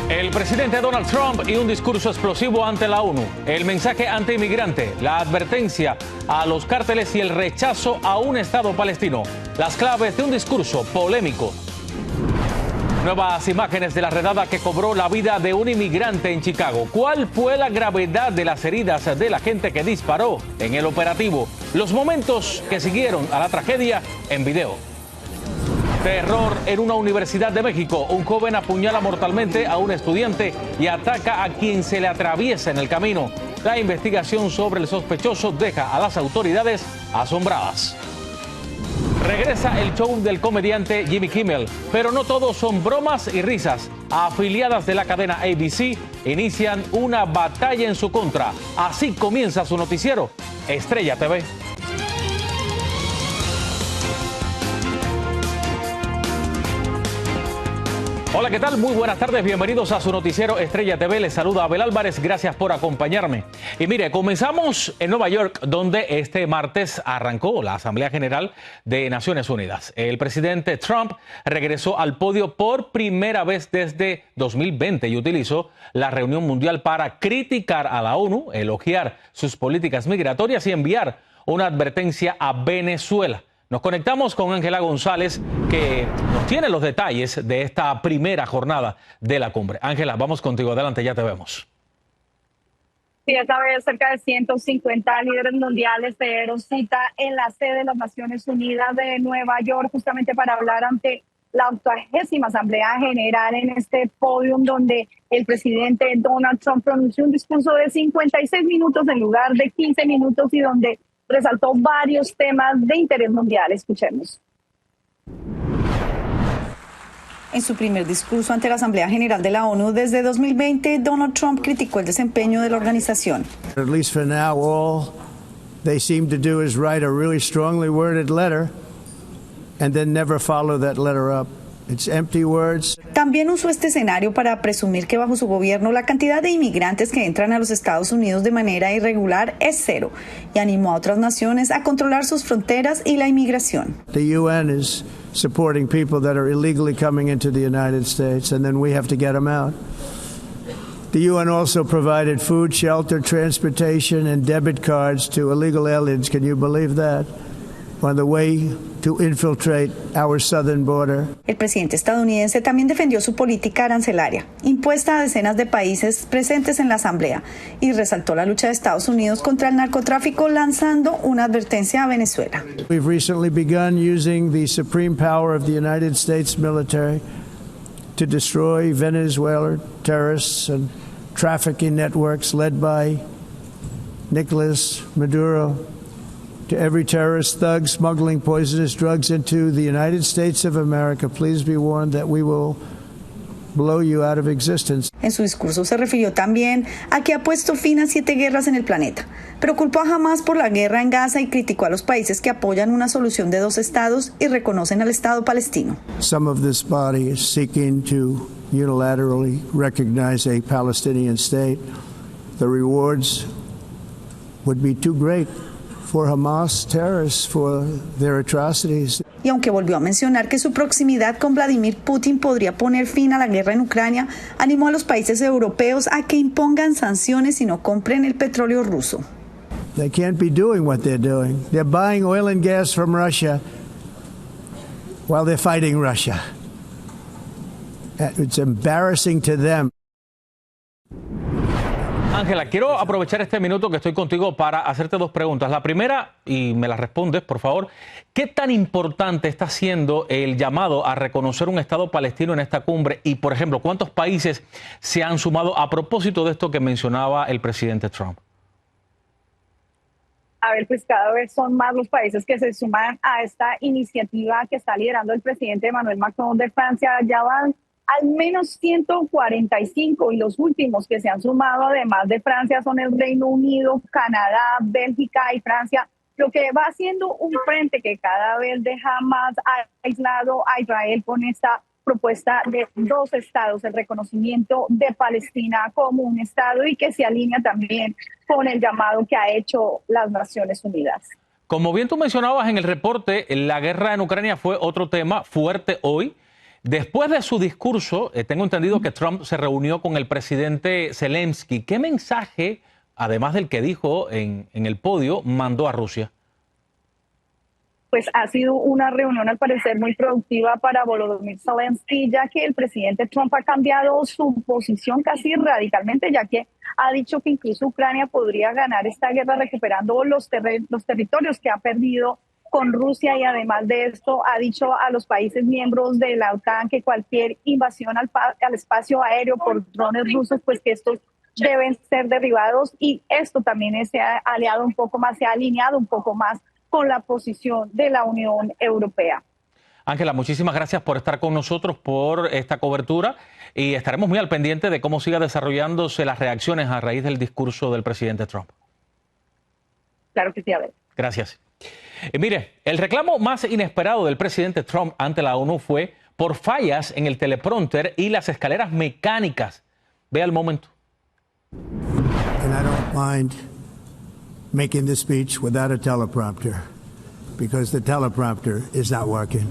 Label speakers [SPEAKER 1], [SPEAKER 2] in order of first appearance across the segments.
[SPEAKER 1] El presidente Donald Trump y un discurso explosivo ante la ONU. El mensaje antiinmigrante, la advertencia a los cárteles y el rechazo a un Estado palestino. Las claves de un discurso polémico. Nuevas imágenes de la redada que cobró la vida de un inmigrante en Chicago. ¿Cuál fue la gravedad de las heridas de la gente que disparó en el operativo? Los momentos que siguieron a la tragedia en video. Terror en una universidad de México. Un joven apuñala mortalmente a un estudiante y ataca a quien se le atraviesa en el camino. La investigación sobre el sospechoso deja a las autoridades asombradas. Regresa el show del comediante Jimmy Kimmel, pero no todos son bromas y risas. Afiliadas de la cadena ABC inician una batalla en su contra. Así comienza su noticiero, Estrella TV. Hola, ¿qué tal? Muy buenas tardes, bienvenidos a su noticiero Estrella TV. Les saluda Abel Álvarez, gracias por acompañarme. Y mire, comenzamos en Nueva York, donde este martes arrancó la Asamblea General de Naciones Unidas. El presidente Trump regresó al podio por primera vez desde 2020 y utilizó la reunión mundial para criticar a la ONU, elogiar sus políticas migratorias y enviar una advertencia a Venezuela. Nos conectamos con Ángela González, que nos tiene los detalles de esta primera jornada de la cumbre. Ángela, vamos contigo. Adelante, ya te vemos.
[SPEAKER 2] Sí, esta vez cerca de 150 líderes mundiales se dieron cita en la sede de las Naciones Unidas de Nueva York, justamente para hablar ante la 80ª Asamblea General en este podium, donde el presidente Donald Trump pronunció un discurso de 56 minutos en lugar de 15 minutos y donde resaltó varios temas de interés mundial. Escuchemos.
[SPEAKER 3] En su primer discurso ante la Asamblea General de la ONU desde 2020, Donald Trump criticó el desempeño de la organización.
[SPEAKER 4] At least for now, all they seem to do is write a really strongly worded letter and then never follow that letter up. It's empty words.
[SPEAKER 3] También usó este escenario para presumir que bajo su gobierno la cantidad de inmigrantes que entran a los Estados Unidos de manera irregular es cero y animó a otras naciones a controlar sus fronteras y la inmigración.
[SPEAKER 4] The UN is supporting people that are illegally coming into the United States, and then we have to get them out. The UN also provided food, shelter, transportation, and debit cards to illegal aliens. Can you believe that? On the way to infiltrate our southern border.
[SPEAKER 3] El presidente estadounidense también defendió su política arancelaria, impuesta a decenas de países presentes en la Asamblea, y resaltó la lucha de Estados Unidos contra el narcotráfico, lanzando una advertencia a Venezuela.
[SPEAKER 4] We've recently begun using the supreme power of the United States military to destroy Venezuelan terrorists and trafficking networks led by Nicolas Maduro. To every terrorist thug smuggling poisonous drugs into the United States of America, please be warned that we will blow you out of existence.
[SPEAKER 3] En su discurso se refirió también a que ha puesto fin a 7 guerras en el planeta, pero culpó a Hamás por la guerra en Gaza y criticó a los países que apoyan una solución de 2 estados y reconocen al Estado palestino.
[SPEAKER 4] Some of this body is seeking to unilaterally recognize a Palestinian state. The rewards would be too great for Hamas terrorists for their atrocities.
[SPEAKER 3] Y aunque volvió a mencionar que su proximidad con Vladimir Putin podría poner fin a la guerra en Ucrania, animó a los países europeos a que impongan sanciones y no compren el petróleo ruso.
[SPEAKER 4] They can't be doing what they're doing. They're buying oil and gas from Russia while they're fighting Russia. It's embarrassing to them.
[SPEAKER 1] Ángela, quiero aprovechar este minuto que estoy contigo para hacerte 2 preguntas. La primera, y me la respondes, por favor, ¿qué tan importante está siendo el llamado a reconocer un Estado palestino en esta cumbre? Y, por ejemplo, ¿cuántos países se han sumado a propósito de esto que mencionaba el presidente Trump?
[SPEAKER 2] A ver, pues cada vez son más los países que se suman a esta iniciativa que está liderando el presidente Emmanuel Macron de Francia. Ya van al menos 145 y los últimos que se han sumado, además de Francia, son el Reino Unido, Canadá, Bélgica y Francia, lo que va haciendo un frente que cada vez deja más aislado a Israel con esta propuesta de 2 estados, el reconocimiento de Palestina como un estado y que se alinea también con el llamado que ha hecho las Naciones Unidas.
[SPEAKER 1] Como bien tú mencionabas en el reporte, la guerra en Ucrania fue otro tema fuerte hoy. Después de su discurso, tengo entendido que Trump se reunió con el presidente Zelensky. ¿Qué mensaje, además del que dijo en el podio, mandó a Rusia?
[SPEAKER 2] Pues ha sido una reunión al parecer muy productiva para Volodymyr Zelensky, ya que el presidente Trump ha cambiado su posición casi radicalmente, ya que ha dicho que incluso Ucrania podría ganar esta guerra recuperando los territorios que ha perdido con Rusia, y además de esto ha dicho a los países miembros de la OTAN que cualquier invasión al espacio aéreo por drones rusos, pues que estos deben ser derribados, y esto también se ha aliado un poco más, se ha alineado un poco más con la posición de la Unión Europea.
[SPEAKER 1] Ángela, muchísimas gracias por estar con nosotros, por esta cobertura, y estaremos muy al pendiente de cómo siga desarrollándose las reacciones a raíz del discurso del presidente Trump.
[SPEAKER 2] Claro que sí, a ver.
[SPEAKER 1] Gracias. Mire, el reclamo más inesperado del presidente Trump ante la ONU fue por fallas en el teleprompter y las escaleras mecánicas. Vea el momento.
[SPEAKER 4] And I don't mind making the speech without a teleprompter, because the teleprompter is not working.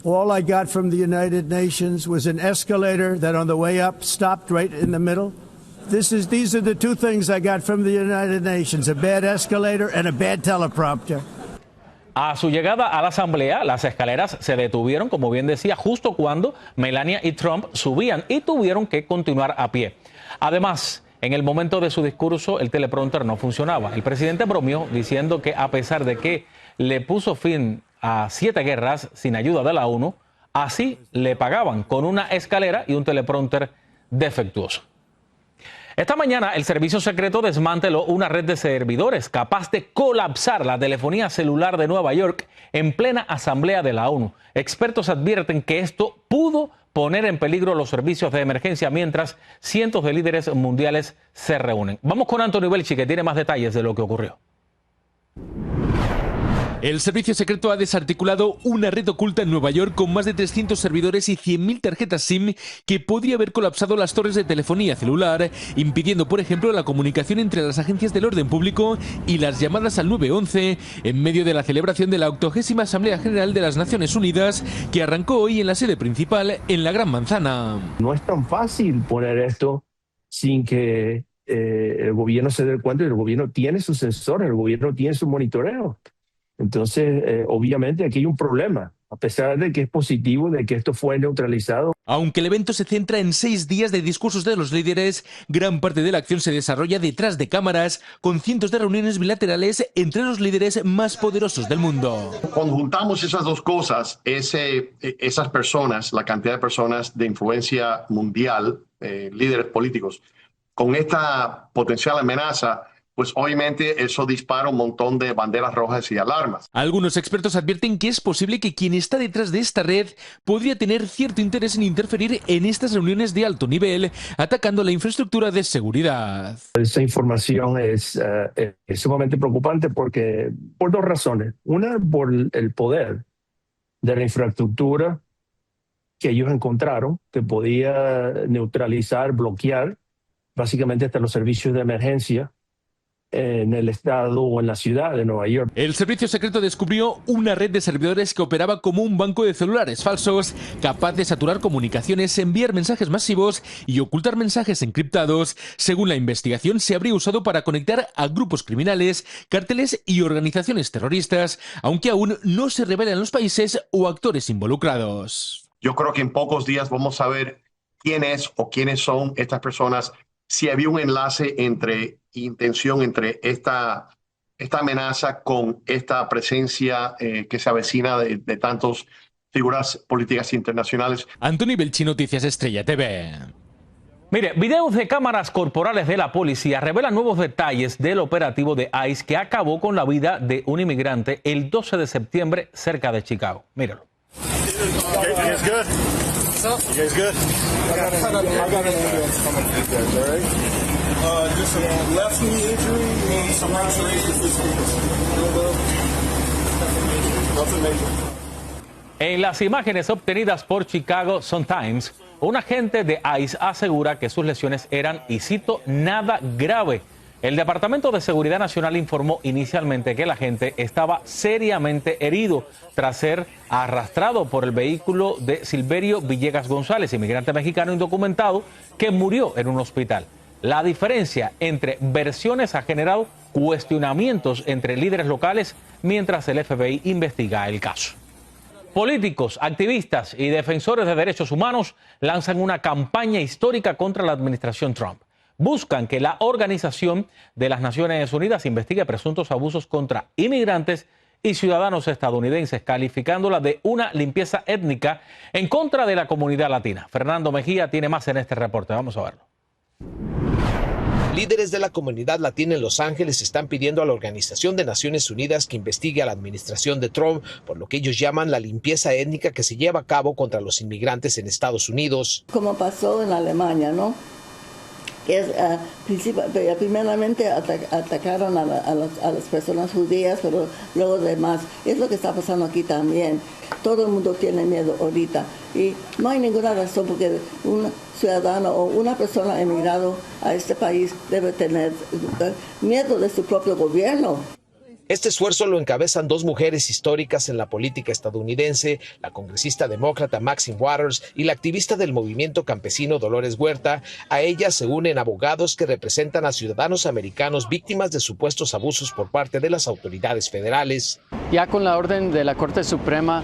[SPEAKER 4] All I got from the United Nations was an escalator that on the way up stopped right in the middle. These are the two things I got from the United Nations, a bad escalator and a bad teleprompter.
[SPEAKER 1] A su llegada a la Asamblea, las escaleras se detuvieron, como bien decía, justo cuando Melania y Trump subían y tuvieron que continuar a pie. Además, en el momento de su discurso, el teleprompter no funcionaba. El presidente bromeó diciendo que a pesar de que le puso fin a 7 guerras sin ayuda de la ONU, así le pagaban con una escalera y un teleprompter defectuoso. Esta mañana el servicio secreto desmanteló una red de servidores capaz de colapsar la telefonía celular de Nueva York en plena asamblea de la ONU. Expertos advierten que esto pudo poner en peligro los servicios de emergencia mientras cientos de líderes mundiales se reúnen. Vamos con Anthony Belchi, que tiene más detalles de lo que ocurrió.
[SPEAKER 5] El servicio secreto ha desarticulado una red oculta en Nueva York con más de 300 servidores y 100.000 tarjetas SIM que podría haber colapsado las torres de telefonía celular, impidiendo, por ejemplo, la comunicación entre las agencias del orden público y las llamadas al 911 en medio de la celebración de la 80ª Asamblea General de las Naciones Unidas, que arrancó hoy en la sede principal en la Gran Manzana.
[SPEAKER 6] No es tan fácil poner esto sin que el gobierno se dé cuenta. El gobierno tiene sus sensores, el gobierno tiene su monitoreo. Entonces, obviamente aquí hay un problema, a pesar de que es positivo de que esto fue neutralizado.
[SPEAKER 5] Aunque el evento se centra en 6 días de discursos de los líderes, gran parte de la acción se desarrolla detrás de cámaras, con cientos de reuniones bilaterales entre los líderes más poderosos del mundo.
[SPEAKER 7] Cuando juntamos esas dos cosas, esas personas, la cantidad de personas de influencia mundial, líderes políticos, con esta potencial amenaza, pues obviamente eso dispara un montón de banderas rojas y alarmas.
[SPEAKER 5] Algunos expertos advierten que es posible que quien está detrás de esta red podría tener cierto interés en interferir en estas reuniones de alto nivel, atacando la infraestructura de seguridad.
[SPEAKER 6] Esa información es sumamente preocupante por 2 razones. Una, por el poder de la infraestructura que ellos encontraron, que podía neutralizar, bloquear básicamente hasta los servicios de emergencia en el estado o en la ciudad de Nueva York.
[SPEAKER 5] El servicio secreto descubrió una red de servidores que operaba como un banco de celulares falsos, capaz de saturar comunicaciones, enviar mensajes masivos y ocultar mensajes encriptados. Según la investigación, se habría usado para conectar a grupos criminales, cárteles y organizaciones terroristas, aunque aún no se revelan los países o actores involucrados.
[SPEAKER 7] Yo creo que en pocos días vamos a ver quién es o quiénes son estas personas, si había un enlace entre esta amenaza con esta presencia que se avecina de tantas figuras políticas internacionales.
[SPEAKER 5] Anthony Belchi, Noticias Estrella TV.
[SPEAKER 1] Mire, videos de cámaras corporales de la policía revelan nuevos detalles del operativo de ICE que acabó con la vida de un inmigrante el 12 de septiembre cerca de Chicago. Míralo. En las imágenes obtenidas por Chicago Sun-Times, un agente de ICE asegura que sus lesiones eran, y cito, nada grave. El Departamento de Seguridad Nacional informó inicialmente que el agente estaba seriamente herido tras ser arrastrado por el vehículo de Silverio Villegas González, inmigrante mexicano indocumentado que murió en un hospital. La diferencia entre versiones ha generado cuestionamientos entre líderes locales mientras el FBI investiga el caso. Políticos, activistas y defensores de derechos humanos lanzan una campaña histórica contra la administración Trump. Buscan que la Organización de las Naciones Unidas investigue presuntos abusos contra inmigrantes y ciudadanos estadounidenses, calificándola de una limpieza étnica en contra de la comunidad latina. Fernando Mejía tiene más en este reporte. Vamos a verlo.
[SPEAKER 8] Líderes de la comunidad latina en Los Ángeles están pidiendo a la Organización de Naciones Unidas que investigue a la administración de Trump por lo que ellos llaman la limpieza étnica que se lleva a cabo contra los inmigrantes en Estados Unidos.
[SPEAKER 9] Como pasó en Alemania, ¿no? Que es, primeramente atacaron a las personas judías, pero luego demás. Es lo que está pasando aquí también. Todo el mundo tiene miedo ahorita y no hay ninguna razón porque un ciudadano o una persona emigrado a este país debe tener miedo de su propio gobierno.
[SPEAKER 8] Este esfuerzo lo encabezan dos mujeres históricas en la política estadounidense, la congresista demócrata Maxine Waters y la activista del movimiento campesino Dolores Huerta. A ellas se unen abogados que representan a ciudadanos americanos víctimas de supuestos abusos por parte de las autoridades federales.
[SPEAKER 10] Ya con la orden de la Corte Suprema,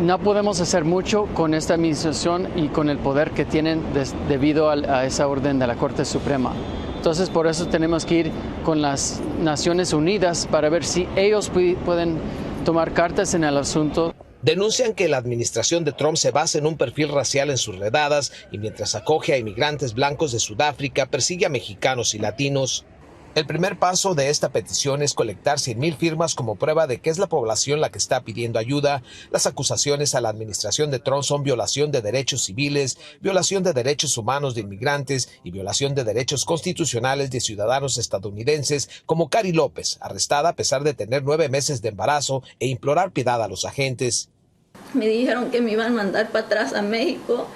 [SPEAKER 10] no podemos hacer mucho con esta administración y con el poder que tienen debido a esa orden de la Corte Suprema. Entonces, por eso tenemos que ir con las Naciones Unidas para ver si ellos pueden tomar cartas en el asunto.
[SPEAKER 8] Denuncian que la administración de Trump se basa en un perfil racial en sus redadas y mientras acoge a inmigrantes blancos de Sudáfrica, persigue a mexicanos y latinos. El primer paso de esta petición es colectar 100,000 firmas como prueba de que es la población la que está pidiendo ayuda. Las acusaciones a la administración de Trump son violación de derechos civiles, violación de derechos humanos de inmigrantes y violación de derechos constitucionales de ciudadanos estadounidenses como Cari López, arrestada a pesar de tener 9 meses de embarazo e implorar piedad a los agentes.
[SPEAKER 11] Me dijeron que me iban a mandar para atrás a México,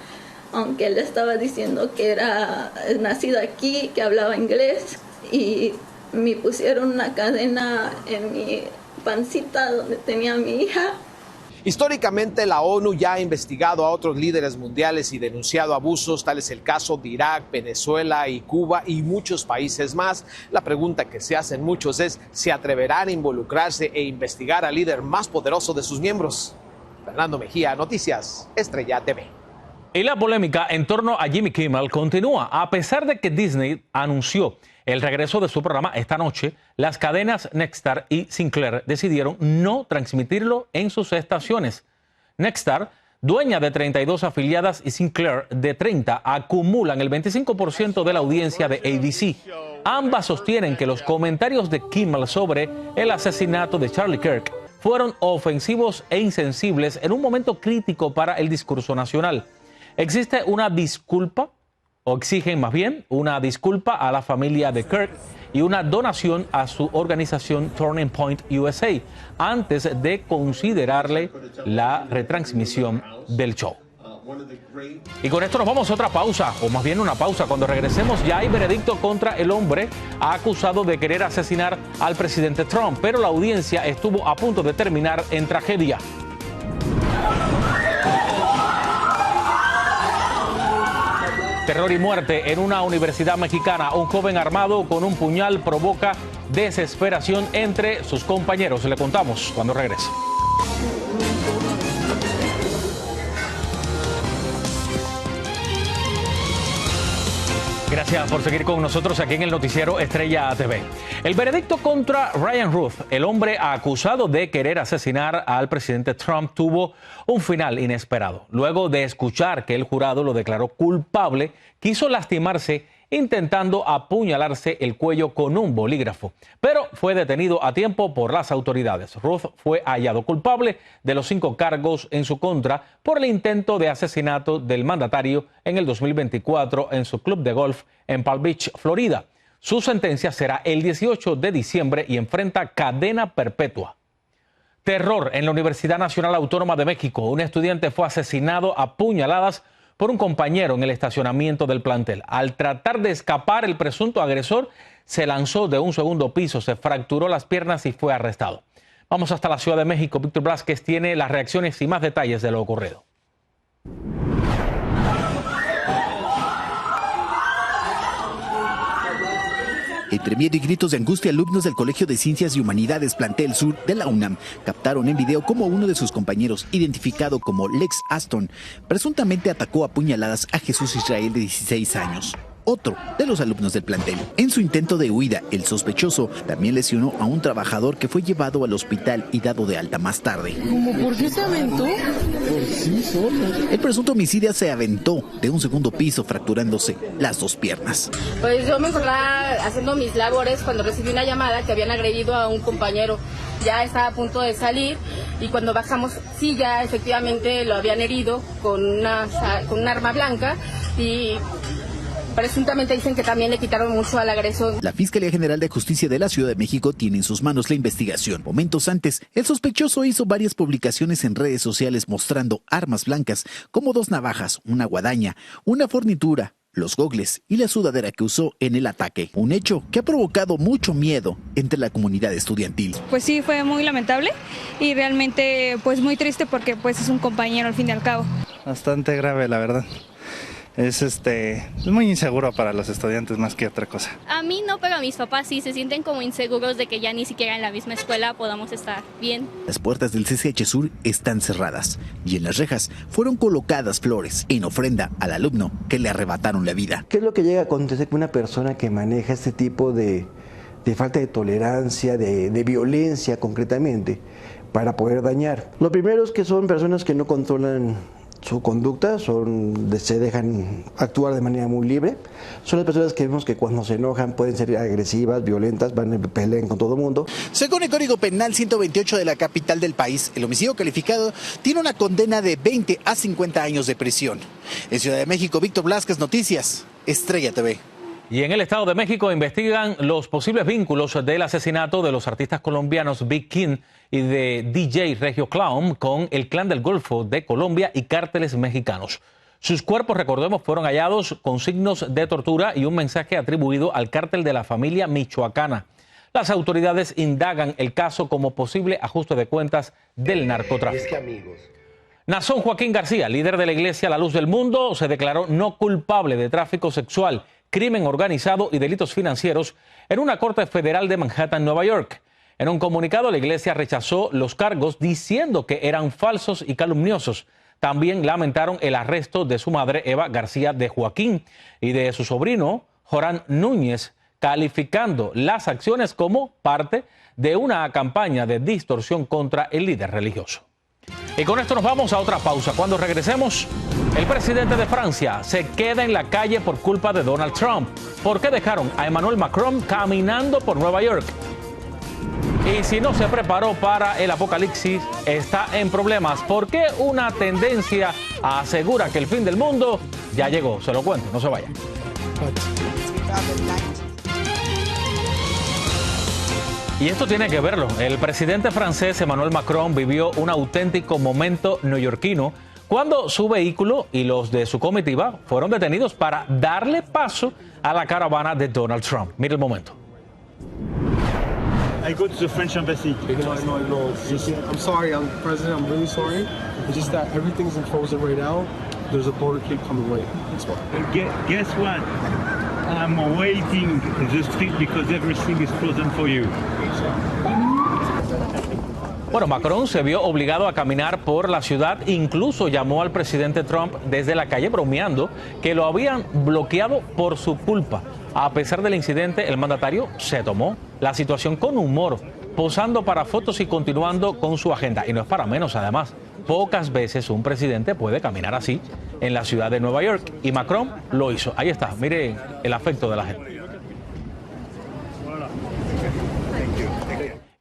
[SPEAKER 11] aunque él estaba diciendo que era nacido aquí, que hablaba inglés. Y me pusieron una cadena en mi pancita donde tenía a mi hija.
[SPEAKER 8] Históricamente, la ONU ya ha investigado a otros líderes mundiales y denunciado abusos, tal es el caso de Irak, Venezuela y Cuba y muchos países más. La pregunta que se hacen muchos es, ¿se atreverán a involucrarse e investigar al líder más poderoso de sus miembros? Fernando Mejía, Noticias Estrella TV.
[SPEAKER 1] Y la polémica en torno a Jimmy Kimmel continúa. A pesar de que Disney anunció el regreso de su programa esta noche, las cadenas Nexstar y Sinclair decidieron no transmitirlo en sus estaciones. Nexstar, dueña de 32 afiliadas, y Sinclair, de 30, acumulan el 25% de la audiencia de ABC. Ambas sostienen que los comentarios de Kimmel sobre el asesinato de Charlie Kirk fueron ofensivos e insensibles en un momento crítico para el discurso nacional. ¿Existe una disculpa? O exigen más bien una disculpa a la familia de Kirk y una donación a su organización Turning Point USA antes de considerarle la retransmisión del show. Y con esto nos vamos a otra pausa, o más bien una pausa. Cuando regresemos ya hay veredicto contra el hombre acusado de querer asesinar al presidente Trump, pero la audiencia estuvo a punto de terminar en tragedia. Terror y muerte en una universidad mexicana. Un joven armado con un puñal provoca desesperación entre sus compañeros. Le contamos cuando regrese. Gracias por seguir con nosotros aquí en el noticiero Estrella TV. El veredicto contra Ryan Ruth, el hombre acusado de querer asesinar al presidente Trump, tuvo un final inesperado. Luego de escuchar que el jurado lo declaró culpable, quiso lastimarse intentando apuñalarse el cuello con un bolígrafo, pero fue detenido a tiempo por las autoridades. Ruth fue hallado culpable de los 5 cargos en su contra por el intento de asesinato del mandatario en el 2024 en su club de golf en Palm Beach, Florida. Su sentencia será el 18 de diciembre y enfrenta cadena perpetua. Terror en la Universidad Nacional Autónoma de México. Un estudiante fue asesinado a puñaladas por un compañero en el estacionamiento del plantel. Al tratar de escapar, el presunto agresor se lanzó de un segundo piso, se fracturó las piernas y fue arrestado. Vamos hasta la Ciudad de México. Víctor Blázquez tiene las reacciones y más detalles de lo ocurrido.
[SPEAKER 12] Entre miedo y gritos de angustia, alumnos del Colegio de Ciencias y Humanidades Plantel Sur de la UNAM captaron en video cómo uno de sus compañeros, identificado como Lex Aston, presuntamente atacó a puñaladas a Jesús Israel de 16 años. Otro de los alumnos del plantel. En su intento de huida, el sospechoso también lesionó a un trabajador que fue llevado al hospital y dado de alta más tarde.
[SPEAKER 13] ¿Cómo por qué se aventó? Por sí solo.
[SPEAKER 12] El presunto homicida se aventó de un segundo piso, fracturándose las dos piernas.
[SPEAKER 14] Pues yo me encontraba haciendo mis labores cuando recibí una llamada que habían agredido a un compañero. Ya estaba a punto de salir y cuando bajamos, sí, ya efectivamente lo habían herido con un arma blanca y presuntamente dicen que también le quitaron mucho al agresor.
[SPEAKER 12] La Fiscalía General de Justicia de la Ciudad de México tiene en sus manos la investigación. Momentos antes, el sospechoso hizo varias publicaciones en redes sociales mostrando armas blancas como 2 navajas, una guadaña, una fornitura, los gogles y la sudadera que usó en el ataque. Un hecho que ha provocado mucho miedo entre la comunidad estudiantil.
[SPEAKER 15] Pues sí, fue muy lamentable y realmente pues muy triste porque pues es un compañero al fin y al cabo.
[SPEAKER 16] Bastante grave, la verdad. Es muy inseguro para los estudiantes más que otra cosa.
[SPEAKER 17] A mí no, pero a mis papás sí se sienten como inseguros de que ya ni siquiera en la misma escuela podamos estar bien.
[SPEAKER 12] Las puertas del CCH Sur están cerradas y en las rejas fueron colocadas flores en ofrenda al alumno que le arrebataron la vida.
[SPEAKER 18] ¿Qué es lo que llega a acontecer con una persona que maneja este tipo de falta de tolerancia, de violencia concretamente, para poder dañar? Lo primero es que son personas que no controlan su conducta, se dejan actuar de manera muy libre. Son las personas que vemos que cuando se enojan pueden ser agresivas, violentas, van y pelean con todo el mundo.
[SPEAKER 12] Según el Código Penal 128 de la capital del país, el homicidio calificado tiene una condena de 20 a 50 años de prisión. En Ciudad de México, Víctor Blázquez, Noticias, Estrella TV.
[SPEAKER 1] Y en el Estado de México investigan los posibles vínculos del asesinato de los artistas colombianos Big King y de DJ Regio Clown con el Clan del Golfo de Colombia y cárteles mexicanos. Sus cuerpos, recordemos, fueron hallados con signos de tortura y un mensaje atribuido al cártel de la familia michoacana. Las autoridades indagan el caso como posible ajuste de cuentas del narcotráfico. Naasón Joaquín García, líder de la Iglesia La Luz del Mundo, se declaró no culpable de tráfico sexual, crimen organizado y delitos financieros en una corte federal de Manhattan, Nueva York. En un comunicado, la iglesia rechazó los cargos diciendo que eran falsos y calumniosos. También lamentaron el arresto de su madre, Eva García de Joaquín, y de su sobrino, Jorán Núñez, calificando las acciones como parte de una campaña de distorsión contra el líder religioso. Y con esto nos vamos a otra pausa. Cuando regresemos, el presidente de Francia se queda en la calle por culpa de Donald Trump. ¿Por qué dejaron a Emmanuel Macron caminando por Nueva York? Y si no se preparó para el apocalipsis, está en problemas. ¿Por qué una tendencia asegura que el fin del mundo ya llegó? Se lo cuento, no se vaya. Y esto tiene que verlo. El presidente francés Emmanuel Macron vivió un auténtico momento neoyorquino cuando su vehículo y los de su comitiva fueron detenidos para darle paso a la caravana de Donald Trump. Mire el momento.
[SPEAKER 19] I go to the French embassy. No. I'm sorry, I'm president. I'm really sorry. It's just that everything's frozen right now. There's a motorcade coming right.
[SPEAKER 20] Guess what? I'm waiting in the street because everything is frozen for you.
[SPEAKER 1] Bueno, Macron se vio obligado a caminar por la ciudad, incluso llamó al presidente Trump desde la calle bromeando que lo habían bloqueado por su culpa. A pesar del incidente, el mandatario se tomó la situación con humor, posando para fotos y continuando con su agenda. Y no es para menos, además. Pocas veces un presidente puede caminar así en la ciudad de Nueva York. Y Macron lo hizo. Ahí está, mire el afecto de la gente.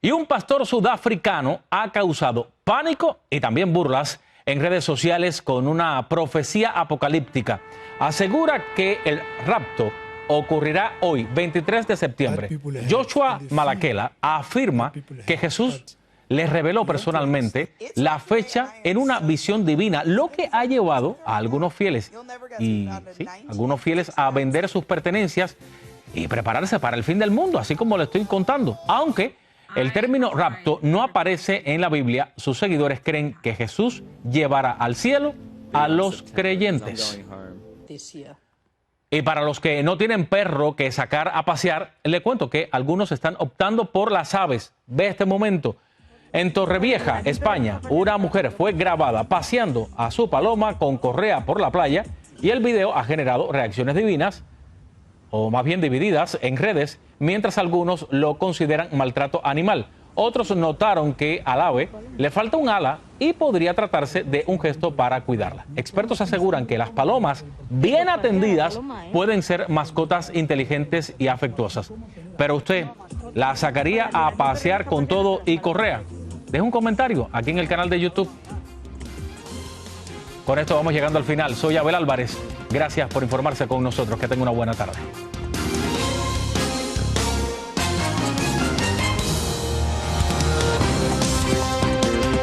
[SPEAKER 1] Y un pastor sudafricano ha causado pánico y también burlas en redes sociales con una profecía apocalíptica. Asegura que el rapto ocurrirá hoy, 23 de septiembre. Joshua Malakela afirma que Jesús les reveló personalmente la fecha en una visión divina, lo que ha llevado a algunos fieles a vender sus pertenencias y prepararse para el fin del mundo, así como le estoy contando. Aunque el término rapto no aparece en la Biblia, sus seguidores creen que Jesús llevará al cielo a los creyentes. Y para los que no tienen perro que sacar a pasear, le cuento que algunos están optando por las aves. Ve este momento. En Torrevieja, España, una mujer fue grabada paseando a su paloma con correa por la playa y el video ha generado reacciones divinas, o más bien divididas, en redes, mientras algunos lo consideran maltrato animal. Otros notaron que al ave le falta un ala y podría tratarse de un gesto para cuidarla. Expertos aseguran que las palomas, bien atendidas, pueden ser mascotas inteligentes y afectuosas. Pero usted, ¿la sacaría a pasear con todo y correa? Deja un comentario aquí en el canal de YouTube. Con esto vamos llegando al final. Soy Abel Álvarez. Gracias por informarse con nosotros. Que tenga una buena tarde.